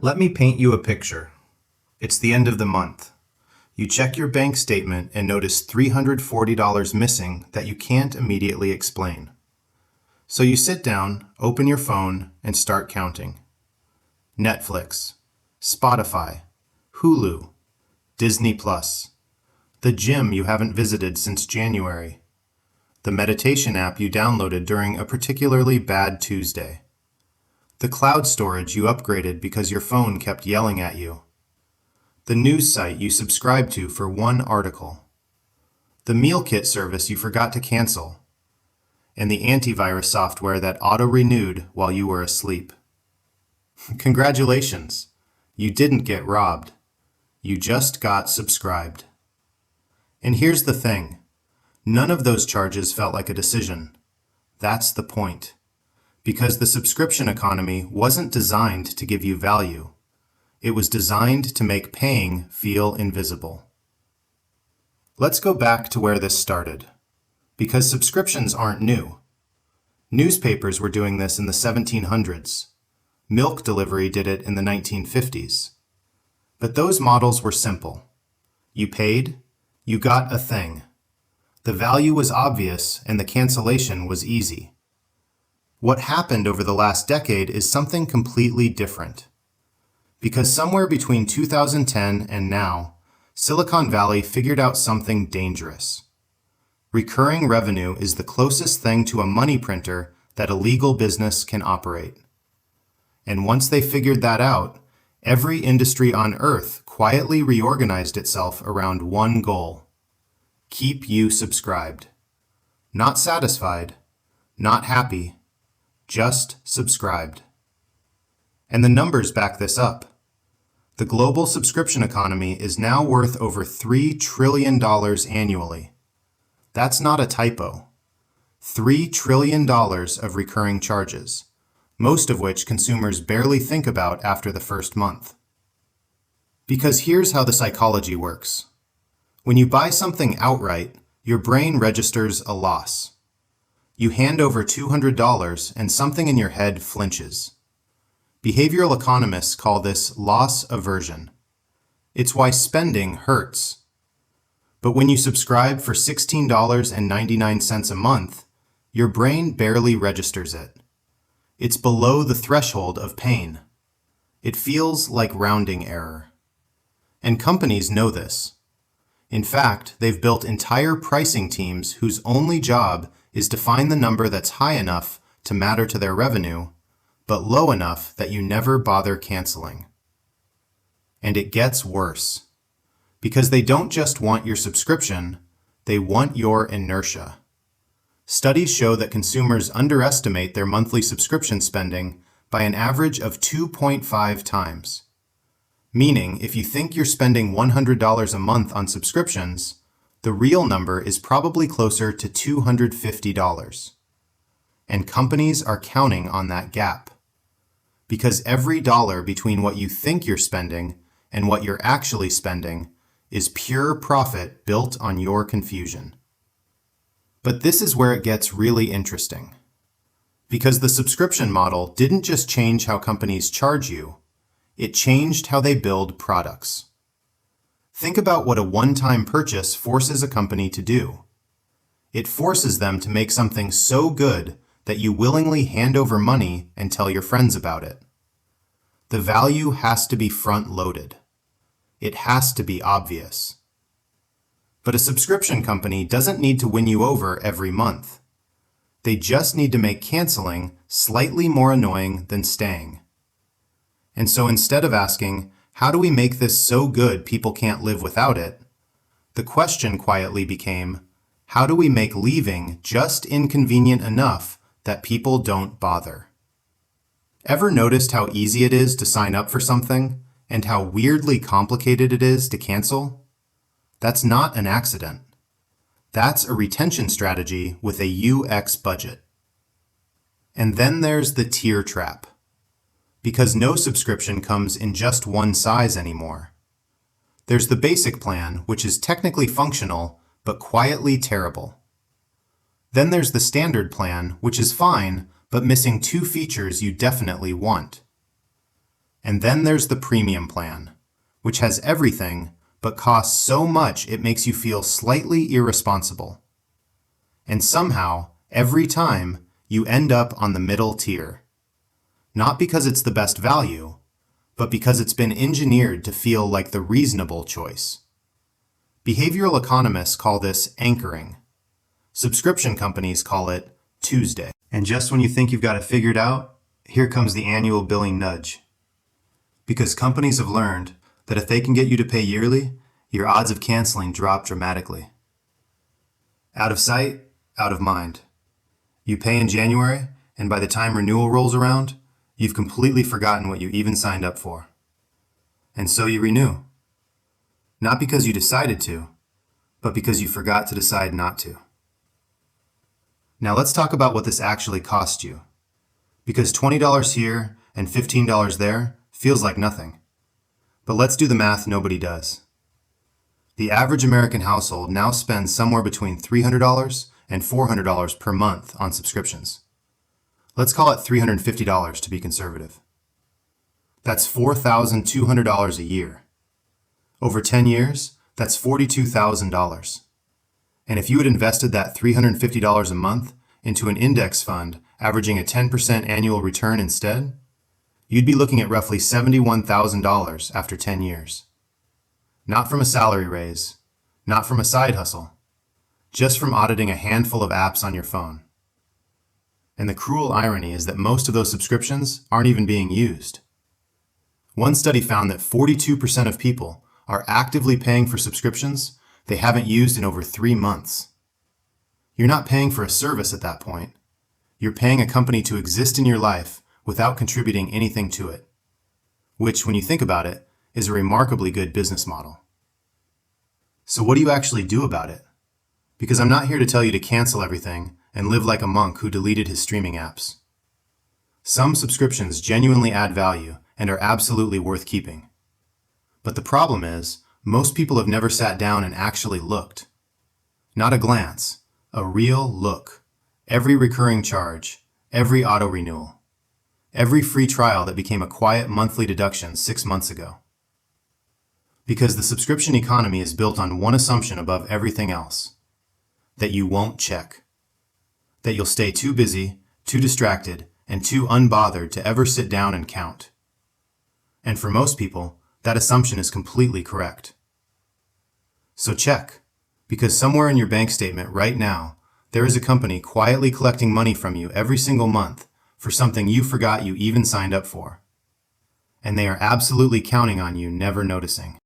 Let me paint you a picture. It's the end of the month. You check your bank statement and notice $340 missing that you can't immediately explain. So you sit down, open your phone, and start counting. Netflix, Spotify, Hulu, Disney Plus, the gym you haven't visited since January, the meditation app you downloaded during a particularly bad Tuesday, the cloud storage you upgraded because your phone kept yelling at you, the news site you subscribed to for one article, the meal kit service you forgot to cancel, and the antivirus software that auto-renewed while you were asleep. Congratulations, you didn't get robbed. You just got subscribed. And here's the thing, none of those charges felt like a decision. That's the point. Because the subscription economy wasn't designed to give you value. It was designed to make paying feel invisible. Let's go back to where this started. Because subscriptions aren't new. Newspapers were doing this in the 1700s. Milk delivery did it in the 1950s. But those models were simple. You paid, you got a thing. The value was obvious and the cancellation was easy. What happened over the last decade is something completely different. Because somewhere between 2010 and now, Silicon Valley figured out something dangerous. Recurring revenue is the closest thing to a money printer that a legal business can operate. And once they figured that out, every industry on Earth quietly reorganized itself around one goal. Keep you subscribed. Not satisfied, not happy, just subscribed. And the numbers back this up. The global subscription economy is now worth over $3 trillion annually. That's not a typo. $3 trillion of recurring charges, most of which consumers barely think about after the first month. Because here's how the psychology works. When you buy something outright, your brain registers a loss. You hand over $200 and something in your head flinches. Behavioral economists call this loss aversion. It's why spending hurts. But when you subscribe for $16.99 a month, your brain barely registers it. It's below the threshold of pain. It feels like rounding error. And companies know this. In fact, they've built entire pricing teams whose only job is to find the number that's high enough to matter to their revenue, but low enough that you never bother canceling. And it gets worse. Because they don't just want your subscription, they want your inertia. Studies show that consumers underestimate their monthly subscription spending by an average of 2.5 times. Meaning, if you think you're spending $100 a month on subscriptions, the real number is probably closer to $250. And companies are counting on that gap. Because every dollar between what you think you're spending and what you're actually spending is pure profit built on your confusion. But this is where it gets really interesting. Because the subscription model didn't just change how companies charge you, it changed how they build products. Think about what a one-time purchase forces a company to do. It forces them to make something so good that you willingly hand over money and tell your friends about it. The value has to be front-loaded. It has to be obvious. But a subscription company doesn't need to win you over every month. They just need to make canceling slightly more annoying than staying. And so instead of asking, how do we make this so good people can't live without it? The question quietly became, how do we make leaving just inconvenient enough that people don't bother? Ever noticed how easy it is to sign up for something and how weirdly complicated it is to cancel? That's not an accident. That's a retention strategy with a UX budget. And then there's the tier trap. Because no subscription comes in just one size anymore. There's the basic plan, which is technically functional, but quietly terrible. Then there's the standard plan, which is fine, but missing two features you definitely want. And then there's the premium plan, which has everything but costs so much it makes you feel slightly irresponsible. And somehow, every time, you end up on the middle tier. Not because it's the best value, but because it's been engineered to feel like the reasonable choice. Behavioral economists call this anchoring. Subscription companies call it Tuesday. And just when you think you've got it figured out, here comes the annual billing nudge. Because companies have learned that if they can get you to pay yearly, your odds of canceling drop dramatically. Out of sight, out of mind. You pay in January, and by the time renewal rolls around, you've completely forgotten what you even signed up for. And so you renew. Not because you decided to, but because you forgot to decide not to. Now let's talk about what this actually cost you. Because $20 here and $15 there feels like nothing. But let's do the math nobody does. The average American household now spends somewhere between $300 and $400 per month on subscriptions. Let's call it $350 to be conservative. That's $4,200 a year. Over 10 years, that's $42,000. And if you had invested that $350 a month into an index fund averaging a 10% annual return instead, you'd be looking at roughly $71,000 after 10 years. Not from a salary raise, not from a side hustle, just from auditing a handful of apps on your phone. And the cruel irony is that most of those subscriptions aren't even being used. One study found that 42% of people are actively paying for subscriptions they haven't used in over 3 months. You're not paying for a service at that point. You're paying a company to exist in your life without contributing anything to it, which, when you think about it, is a remarkably good business model. So what do you actually do about it? Because I'm not here to tell you to cancel everything and live like a monk who deleted his streaming apps. Some subscriptions genuinely add value and are absolutely worth keeping. But the problem is, most people have never sat down and actually looked. Not a glance, a real look. Every recurring charge, every auto-renewal, every free trial that became a quiet monthly deduction 6 months ago. Because the subscription economy is built on one assumption above everything else: that you won't check. That you'll stay too busy, too distracted, and too unbothered to ever sit down and count. And for most people, that assumption is completely correct. So check, because somewhere in your bank statement right now, there is a company quietly collecting money from you every single month for something you forgot you even signed up for. And they are absolutely counting on you never noticing.